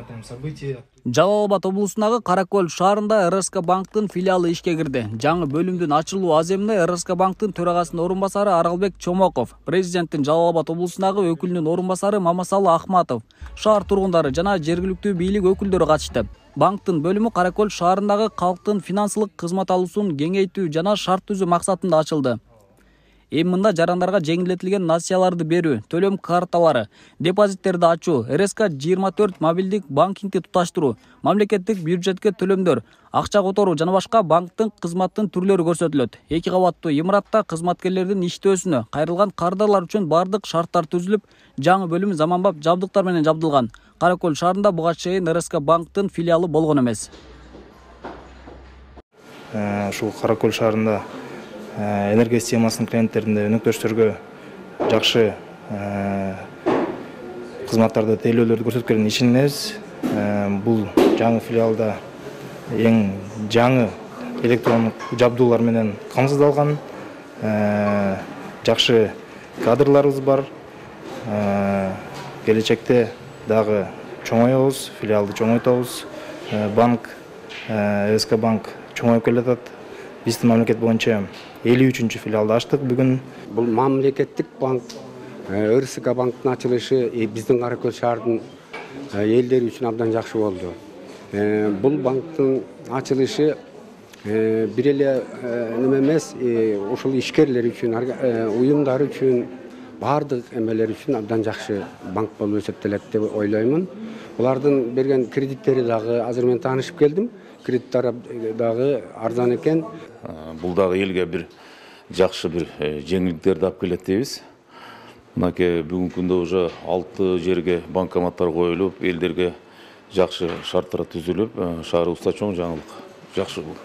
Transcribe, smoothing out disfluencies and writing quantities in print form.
там события. Жалал Абад облусундагы Каракөл шаарында РСК банктын филиалы ишке кирди. Жаңы бөлүмдүн ачылуу аземине РСК банктын төрагасынын орун басары Аралбек Чомоков, президенттин Жалал Абад облусундагы өкүлүнүн орун басары Мамасалы Ахматов, шаар тургундары жана жергиликтүү бийлик өкүлдөрү катышты. Банктын бөлүмү Каракөл шаарындагы калктын финансылык кызмат алуусун кеңейтүү жана шарт түзүү максатында ачылды. Эми мында жарандарга жеңилдетилген нацияларды берүү, төлөм карталары, депозиттерди ачуу, РСК 24 мобилдик банкингди туташтыруу, мамлекеттик бюджетке төлөмдөр, акча которуу жана башка банктын кызматтын түрлөрү көрсөтүлөт. 2 кабаттуу имаратта кызматкерлердин иштөөсүнө кайрылган кардарлар үчүн бардык шарттар түзүлүп, жаңы бөлүм заманбап жабдыктар менен жабдылган. Каракөл шаарында буга чейин РСК банктын филиалы болгон эмес. Ушул Каракөл шаарында энергия системасынын клиенттеринде өнөктөштөргө жакшы кызматтарды, тейлөөлөрдү көрсөткөнүн ишенебиз. Бул жаңы филиалда эң жаңы электрондук жабдуулар менен камсыздалган, жакшы кадрларыбыз бар. Келечекте дагы чоңоебуз, филиалды чоңойтобуз. Банк, РСК банк чоңоюп келатат. Биздин мамлекет боюнча 53-чү филиалды ачтык бүгүн. Бул мамлекеттик банк, РСК банктын ачылышы биздин Каракөл шаардын элдери үчүн абдан жакшы болду. Бул банктын ачылышы бир эле неме эмес, ушул ишкерлер үчүн, уюмдар үчүн, бардык эмелер үчүн абдан жакшы банк болуп эсептелет деп ойлоймун. Булардын берген кредиттери дагы азыр мен таанышып келдим. Кредиттер дагы арзан экен. Бул дагы элге бир жакшы бир жеңилдиктерди алып келет дейбиз. Мынакей бүгүнкү күндө уже 6 жерге банкоматтар коюлуп, элдерге жакшы шарттар түзүлүп, шаарыбызда чоң жаңылык. Жакшы бул.